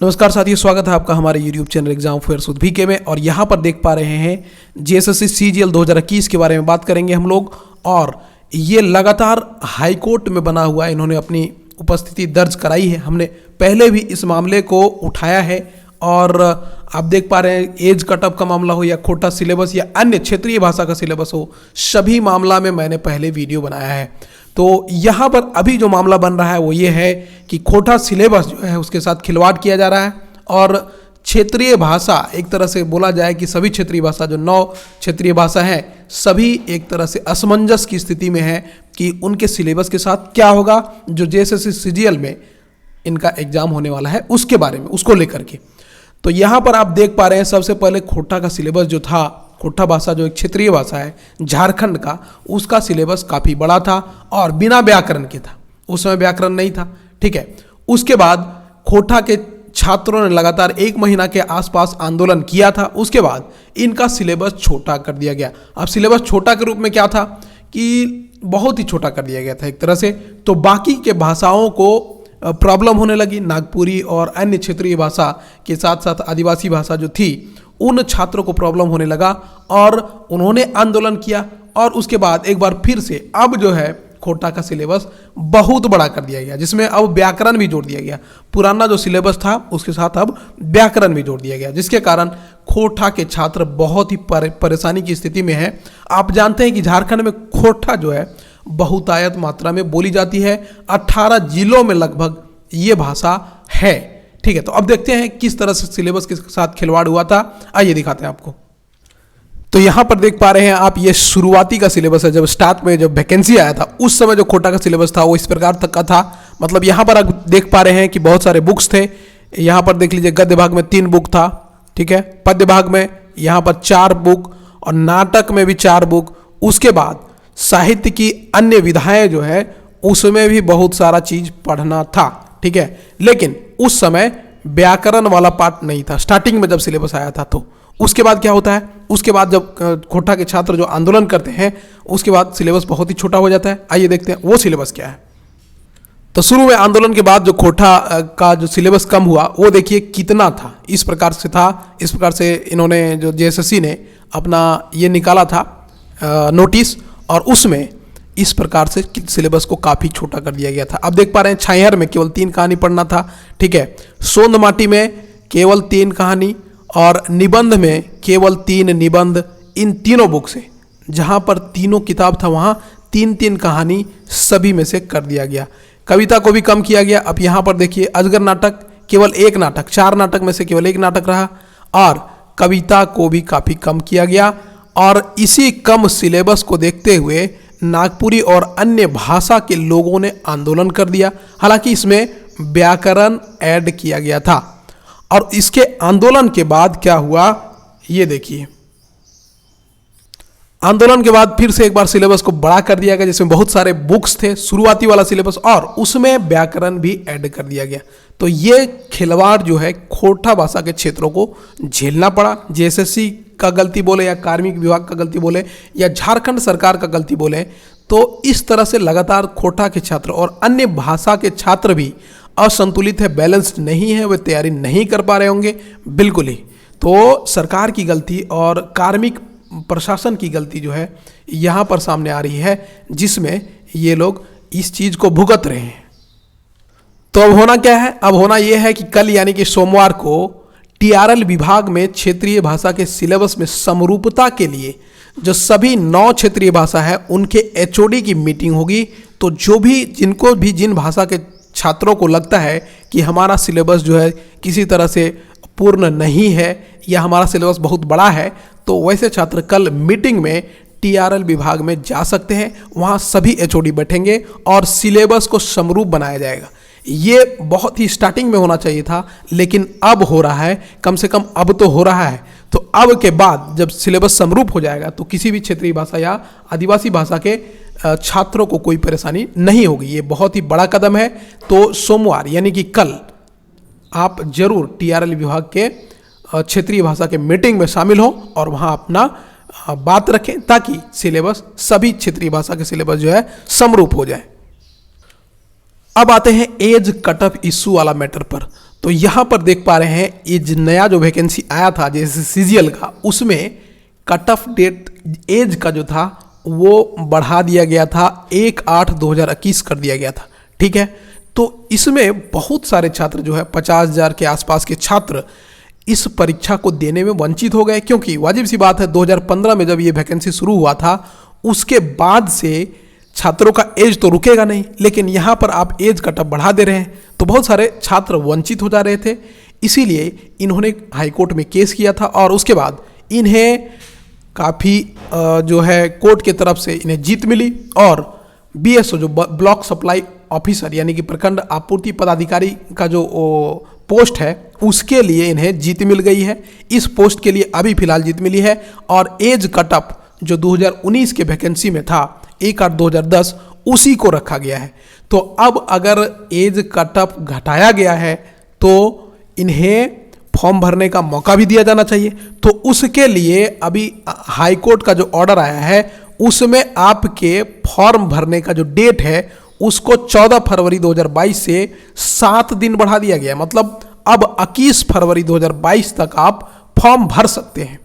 नमस्कार साथियों, स्वागत है आपका हमारे YouTube चैनल एग्जाम फेयर सुध VK में। और यहाँ पर देख पा रहे हैं JSSC CGL 2021 के बारे में बात करेंगे हम लोग। और ये लगातार हाई कोर्ट में बना हुआ है, इन्होंने अपनी उपस्थिति दर्ज कराई है। हमने पहले भी इस मामले को उठाया है और आप देख पा रहे हैं एज कटअप का मामला हो या खोटा सिलेबस या अन्य क्षेत्रीय भाषा का सिलेबस हो, सभी मामला में मैंने पहले वीडियो बनाया है। तो यहाँ पर अभी जो मामला बन रहा है वो ये है कि खोटा सिलेबस जो है उसके साथ खिलवाड़ किया जा रहा है और क्षेत्रीय भाषा, एक तरह से बोला जाए कि सभी क्षेत्रीय भाषा जो 9 क्षेत्रीय भाषा हैं सभी एक तरह से असमंजस की स्थिति में है कि उनके सिलेबस के साथ क्या होगा। जो JSSC CGL में इनका एग्जाम होने वाला है उसके बारे में, उसको लेकर के। तो यहाँ पर आप देख पा रहे हैं सबसे पहले खोटा का सिलेबस जो था, खोटा भाषा जो एक क्षेत्रीय भाषा है झारखंड का, उसका सिलेबस काफ़ी बड़ा था और बिना व्याकरण के था। उस समय व्याकरण नहीं था, ठीक है। उसके बाद खोटा के छात्रों ने लगातार 1 महीना के आसपास आंदोलन किया था। उसके बाद इनका सिलेबस छोटा कर दिया गया। अब सिलेबस छोटा के रूप में क्या था कि बहुत ही छोटा कर दिया गया था एक तरह से। तो बाकी के भाषाओं को प्रॉब्लम होने लगी, नागपुरी और अन्य क्षेत्रीय भाषा के साथ साथ आदिवासी भाषा जो थी उन छात्रों को प्रॉब्लम होने लगा और उन्होंने आंदोलन किया। और उसके बाद एक बार फिर से अब जो है खोटा का सिलेबस बहुत बड़ा कर दिया गया, जिसमें अब व्याकरण भी जोड़ दिया गया। पुराना जो सिलेबस था उसके साथ अब व्याकरण भी जोड़ दिया गया, जिसके कारण खोटा के छात्र बहुत ही परेशानी की स्थिति में है। आप जानते हैं कि झारखंड में खोटा जो है बहुतायत मात्रा में बोली जाती है। 18 जिलों में लगभग ये भाषा है, ठीक है। तो अब देखते हैं किस तरह से सिलेबस के साथ खिलवाड़ हुआ था, आइए दिखाते हैं आपको। तो यहाँ पर देख पा रहे हैं आप, ये शुरुआती का सिलेबस है। जब स्टार्ट में जब वैकेंसी आया था उस समय जो खोटा का सिलेबस था वो इस प्रकार तक का था। मतलब यहाँ पर आप देख पा रहे हैं कि बहुत सारे बुक्स थे। यहाँ पर देख लीजिए, गद्य भाग में 3 बुक था, ठीक है। पद्य भाग में यहाँ पर 4 बुक और नाटक में भी 4 बुक। उसके बाद साहित्य की अन्य विधाएं जो है उसमें भी बहुत सारा चीज पढ़ना था, ठीक है। लेकिन उस समय व्याकरण वाला पार्ट नहीं था स्टार्टिंग में जब सिलेबस आया था। तो उसके बाद क्या होता है, उसके बाद जब खोटा के छात्र जो आंदोलन करते हैं उसके बाद सिलेबस बहुत ही छोटा हो जाता है। आइए देखते हैं वो सिलेबस क्या है। तो शुरू में आंदोलन के बाद जो खोटा का जो सिलेबस कम हुआ वो देखिए कितना था, इस प्रकार से था। इस प्रकार से इन्होंने जो JSSC ने अपना ये निकाला था नोटिस, और उसमें इस प्रकार से सिलेबस को काफ़ी छोटा कर दिया गया था। अब देख पा रहे हैं छायर में केवल 3 कहानी पढ़ना था, ठीक है। सोंद माटी में केवल 3 कहानी और निबंध में केवल 3 निबंध। इन तीनों बुक से, जहाँ पर तीनों किताब था वहाँ 3-3 कहानी सभी में से कर दिया गया। कविता को भी कम किया गया। अब यहाँ पर देखिए अजगर नाटक केवल 1 नाटक, 4 नाटक में से केवल 1 नाटक रहा और कविता को भी काफ़ी कम किया गया। और इसी कम सिलेबस को देखते हुए नागपुरी और अन्य भाषा के लोगों ने आंदोलन कर दिया। हालांकि इसमें व्याकरण ऐड किया गया था। और इसके आंदोलन के बाद क्या हुआ ये देखिए। आंदोलन के बाद फिर से एक बार सिलेबस को बड़ा कर दिया गया, जिसमें बहुत सारे बुक्स थे, शुरुआती वाला सिलेबस, और उसमें व्याकरण भी ऐड कर दिया गया। तो ये खिलवाड़ जो है खोटा भाषा के क्षेत्रों को झेलना पड़ा। JSSC का गलती बोले या कार्मिक विभाग का गलती बोले या झारखंड सरकार का गलती बोले, तो इस तरह से लगातार खोटा के छात्र और अन्य भाषा के छात्र भी असंतुलित है, बैलेंस्ड नहीं है, वे तैयारी नहीं कर पा रहे होंगे बिल्कुल ही। तो सरकार की गलती और कार्मिक प्रशासन की गलती जो है यहाँ पर सामने आ रही है, जिसमें ये लोग इस चीज़ को भुगत रहे हैं। तो अब होना क्या है, अब होना यह है कि कल यानी कि सोमवार को TRL विभाग में क्षेत्रीय भाषा के सिलेबस में समरूपता के लिए जो सभी 9 क्षेत्रीय भाषा है उनके HOD की मीटिंग होगी। तो जो भी जिन भाषा के छात्रों को लगता है कि हमारा सिलेबस जो है किसी तरह से पूर्ण नहीं है या हमारा सिलेबस बहुत बड़ा है, तो वैसे छात्र कल मीटिंग में TRL विभाग में जा सकते हैं। वहाँ सभी HOD बैठेंगे और सिलेबस को समरूप बनाया जाएगा। ये बहुत ही स्टार्टिंग में होना चाहिए था, लेकिन अब हो रहा है, कम से कम अब तो हो रहा है। तो अब के बाद जब सिलेबस समरूप हो जाएगा तो किसी भी क्षेत्रीय भाषा या आदिवासी भाषा के छात्रों को कोई परेशानी नहीं होगी। ये बहुत ही बड़ा कदम है। तो सोमवार यानी कि कल आप जरूर TRL विभाग के क्षेत्रीय भाषा के मीटिंग में शामिल हो और वहाँ अपना बात रखें, ताकि सिलेबस सभी क्षेत्रीय भाषा के सिलेबस जो है समरूप हो जाए। अब आते हैं एज कटअप इशू वाला मैटर पर। तो यहाँ पर देख पा रहे हैं ये जो नया जो वैकेंसी आया था जैसे सीजीएल का, उसमें कट ऑफ डेट एज का जो था वो बढ़ा दिया गया था, 1/8/2021 कर दिया गया था। ठीक है, तो इसमें बहुत सारे छात्र जो है 50,000 के आसपास के छात्र इस परीक्षा को देने में वंचित हो गए, क्योंकि वाजिब सी बात है 2015 में जब ये वैकेंसी शुरू हुआ था उसके बाद से छात्रों का एज तो रुकेगा नहीं, लेकिन यहाँ पर आप एज कट ऑफ बढ़ा दे रहे हैं तो बहुत सारे छात्र वंचित हो जा रहे थे। इसीलिए इन्होंने हाईकोर्ट में केस किया था और उसके बाद इन्हें काफ़ी जो है कोर्ट की तरफ से इन्हें जीत मिली और बीएसओ जो ब्लॉक सप्लाई ऑफिसर यानी कि प्रखंड आपूर्ति पदाधिकारी का जो पोस्ट है उसके लिए इन्हें जीत मिल गई है। इस पोस्ट के लिए अभी फिलहाल जीत मिली है और एज कट ऑफ जो 2019 के वैकेंसी में था 1/8/2010 उसी को रखा गया है। तो अब अगर एज कट ऑफ घटाया गया है तो इन्हें फॉर्म भरने का मौका भी दिया जाना चाहिए। तो उसके लिए अभी हाई कोर्ट का जो ऑर्डर आया है उसमें आपके फॉर्म भरने का जो डेट है उसको 14 फरवरी 2022 से 7 दिन बढ़ा दिया गया है। मतलब अब 21 फरवरी 2022 तक आप फॉर्म भर सकते हैं।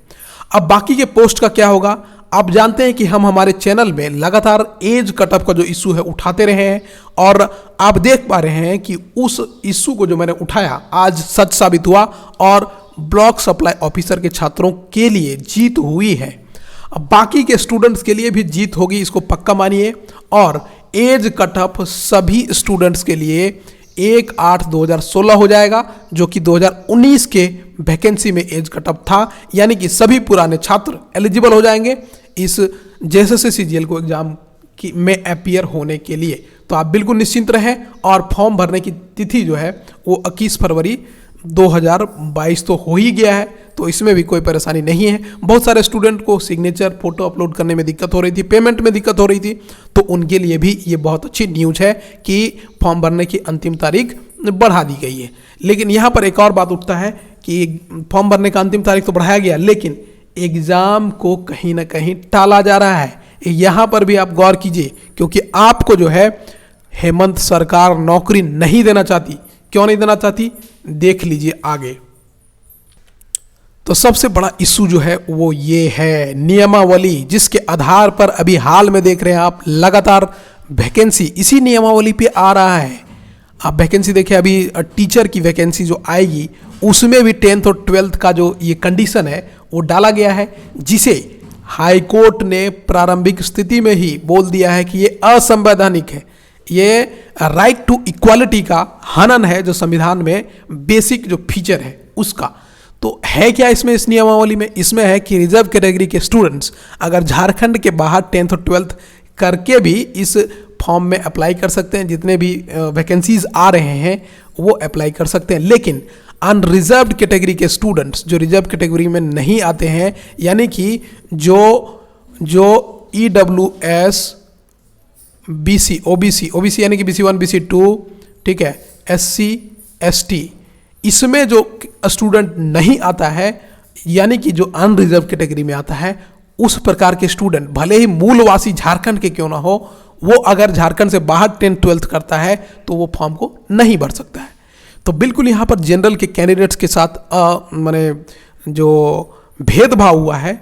अब बाकी के पोस्ट का क्या होगा? आप जानते हैं कि हम हमारे चैनल में लगातार एज कट ऑफ का जो इशू है उठाते रहे हैं और आप देख पा रहे हैं कि उस इशू को जो मैंने उठाया आज सच साबित हुआ और ब्लॉक सप्लाई ऑफिसर के छात्रों के लिए जीत हुई है। अब बाकी के स्टूडेंट्स के लिए भी जीत होगी, इसको पक्का मानिए। और एज कट ऑफ सभी स्टूडेंट्स के लिए 1/8/2016 हो जाएगा, जो कि 2019 के वैकेंसी में एज कट ऑफ था। यानी कि सभी पुराने छात्र एलिजिबल हो जाएंगे इस जेएसएससी सीजीएल को एग्जाम की में अपीयर होने के लिए। तो आप बिल्कुल निश्चिंत रहें और फॉर्म भरने की तिथि जो है वो 21 फरवरी 2022 तो हो ही गया है, तो इसमें भी कोई परेशानी नहीं है। बहुत सारे स्टूडेंट को सिग्नेचर फोटो अपलोड करने में दिक्कत हो रही थी, पेमेंट में दिक्कत हो रही थी, तो उनके लिए भी ये बहुत अच्छी न्यूज़ है कि फॉर्म भरने की अंतिम तारीख बढ़ा दी गई है। लेकिन यहाँ पर एक और बात उठता है कि फॉर्म भरने का अंतिम तारीख तो बढ़ाया गया, लेकिन एग्ज़ाम को कहीं ना कहीं टाला जा रहा है। यहाँ पर भी आप गौर कीजिए, क्योंकि आपको जो है हेमंत सरकार नौकरी नहीं देना चाहती। क्यों नहीं देना चाहती, देख लीजिए आगे। तो सबसे बड़ा इशू जो है वो ये है नियमावली, जिसके आधार पर अभी हाल में देख रहे हैं आप लगातार वैकेंसी इसी नियमावली पे आ रहा है। आप वैकेंसी देखिए, अभी टीचर की वैकेंसी जो आएगी उसमें भी 10th और 12th का जो ये कंडीशन है वो डाला गया है, जिसे हाई कोर्ट ने प्रारंभिक स्थिति में ही बोल दिया है कि ये असंवैधानिक है। ये राइट टू इक्वालिटी का हनन है, जो संविधान में बेसिक जो फीचर है उसका। तो है क्या इसमें, इस नियमावली में? इसमें है कि रिजर्व कैटेगरी के स्टूडेंट्स अगर झारखंड के बाहर 10th और 12th करके भी इस फॉर्म में अप्लाई कर सकते हैं। जितने भी वैकेंसीज आ रहे हैं वो अप्लाई कर सकते हैं, लेकिन अनरिजर्व्ड कैटेगरी के स्टूडेंट्स जो रिजर्व कैटेगरी में नहीं आते हैं, यानी कि जो EWS BC OBC यानी कि BC1 BC2, ठीक है, SC ST, इसमें जो स्टूडेंट नहीं आता है यानी कि जो अनरिजर्व कैटेगरी में आता है, उस प्रकार के स्टूडेंट भले ही मूलवासी झारखंड के क्यों ना हो, वो अगर झारखंड से बाहर 10th 12th करता है तो वो फॉर्म को नहीं भर सकता है। तो बिल्कुल यहाँ पर जनरल के कैंडिडेट्स के साथ माने जो भेदभाव हुआ है,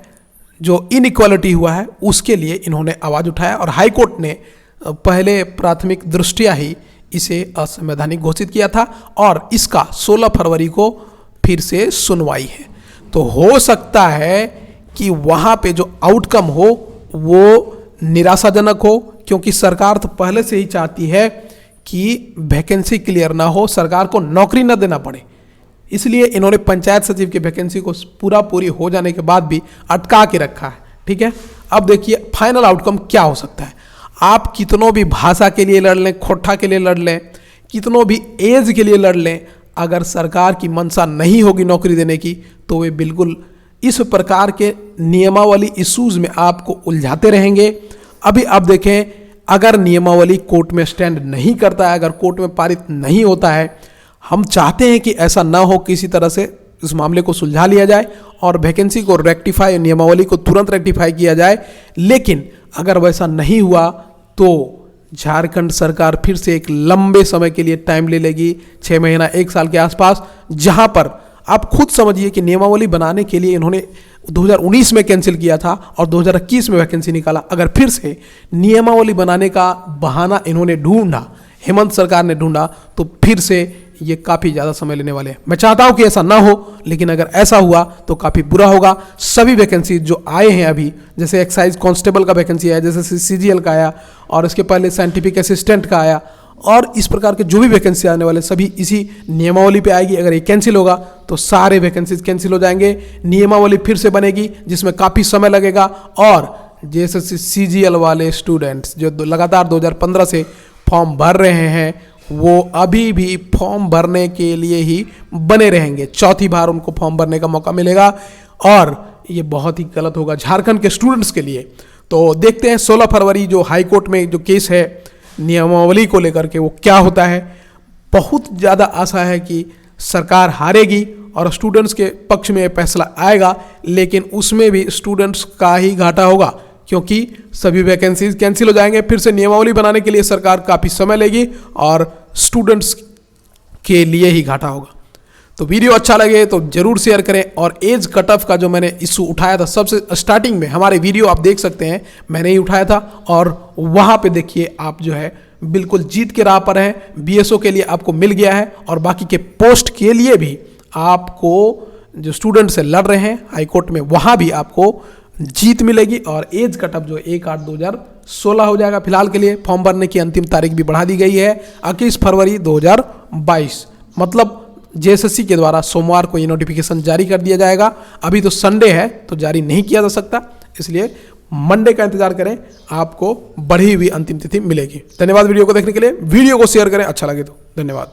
जो इनइक्वालिटी हुआ है, उसके लिए इन्होंने आवाज़ उठाया और हाई कोर्ट ने पहले प्राथमिक दृष्टिया ही इसे असंवैधानिक घोषित किया था और इसका 16 फरवरी को फिर से सुनवाई है। तो हो सकता है कि वहाँ पे जो आउटकम हो वो निराशाजनक हो, क्योंकि सरकार तो पहले से ही चाहती है कि वैकेंसी क्लियर ना हो, सरकार को नौकरी ना देना पड़े। इसलिए इन्होंने पंचायत सचिव की वैकेंसी को पूरी हो जाने के बाद भी अटका के रखा है। ठीक है, अब देखिए फाइनल आउटकम क्या हो सकता है। आप कितनों भी भाषा के लिए लड़ लें, खोट्ठा के लिए लड़ लें, कितनों भी एज के लिए लड़ लें, अगर सरकार की मंशा नहीं होगी नौकरी देने की, तो वे बिल्कुल इस प्रकार के नियमावली इश्यूज में आपको उलझाते रहेंगे। अभी आप देखें, अगर नियमावली कोर्ट में स्टैंड नहीं करता है, अगर कोर्ट में पारित नहीं होता है, हम चाहते हैं कि ऐसा ना हो, किसी तरह से इस मामले को सुलझा लिया जाए और वैकेंसी को रेक्टिफाई, नियमावली को तुरंत रेक्टिफाई किया जाए। लेकिन अगर वैसा नहीं हुआ तो झारखंड सरकार फिर से एक लंबे समय के लिए टाइम ले लेगी, 6 महीना 1 साल के आसपास, जहां पर आप खुद समझिए कि नियमावली बनाने के लिए इन्होंने 2019 में कैंसिल किया था और 2021 में वैकेंसी निकाला। अगर फिर से नियमावली बनाने का बहाना इन्होंने ढूंढा, हेमंत सरकार ने ढूंढा, तो फिर से ये काफ़ी ज़्यादा समय लेने वाले हैं। मैं चाहता हूं कि ऐसा ना हो, लेकिन अगर ऐसा हुआ तो काफ़ी बुरा होगा। सभी वैकेंसी जो आए हैं अभी, जैसे एक्साइज कांस्टेबल का वैकेंसी आया, जैसे सीजीएल का आया, और इसके पहले साइंटिफिक असिस्टेंट का आया, और इस प्रकार के जो भी वैकेंसी आने वाले सभी इसी नियमावली पे आएगी। अगर ये कैंसिल होगा तो सारे वैकेंसीज कैंसिल हो जाएंगे, नियमावली फिर से बनेगी जिसमें काफ़ी समय लगेगा। और जेएसएससी सीजीएल वाले स्टूडेंट्स जो लगातार 2015 से फॉर्म भर रहे हैं, वो अभी भी फॉर्म भरने के लिए ही बने रहेंगे। चौथी बार उनको फॉर्म भरने का मौका मिलेगा और ये बहुत ही गलत होगा झारखंड के स्टूडेंट्स के लिए। तो देखते हैं 16 फरवरी जो हाई कोर्ट में जो केस है नियमावली को लेकर के, वो क्या होता है। बहुत ज़्यादा आशा है कि सरकार हारेगी और स्टूडेंट्स के पक्ष में फैसला आएगा, लेकिन उसमें भी स्टूडेंट्स का ही घाटा होगा, क्योंकि सभी वैकेंसीज कैंसिल हो जाएंगे। फिर से नियमावली बनाने के लिए सरकार काफ़ी समय लेगी और स्टूडेंट्स के लिए ही घाटा होगा। तो वीडियो अच्छा लगे तो जरूर शेयर करें। और एज कट ऑफ का जो मैंने इशू उठाया था सबसे स्टार्टिंग में, हमारे वीडियो आप देख सकते हैं, मैंने ही उठाया था, और वहाँ पे देखिए आप जो है बिल्कुल जीत के राह पर हैं। बीएसओ के लिए आपको मिल गया है, और बाकी के पोस्ट के लिए भी आपको जो स्टूडेंट से लड़ रहे हैं हाई कोर्ट में, वहाँ भी आपको जीत मिलेगी। और एज कट ऑफ जो 1/8/2016 हो जाएगा। फिलहाल के लिए फॉर्म भरने की अंतिम तारीख भी बढ़ा दी गई है 21 फरवरी 2022। मतलब जेएसएससी के द्वारा सोमवार को ये नोटिफिकेशन जारी कर दिया जाएगा। अभी तो संडे है तो जारी नहीं किया जा सकता, इसलिए मंडे का इंतजार करें, आपको बढ़ी हुई अंतिम तिथि मिलेगी। धन्यवाद वीडियो को देखने के लिए। वीडियो को शेयर करें अच्छा लगे तो। धन्यवाद।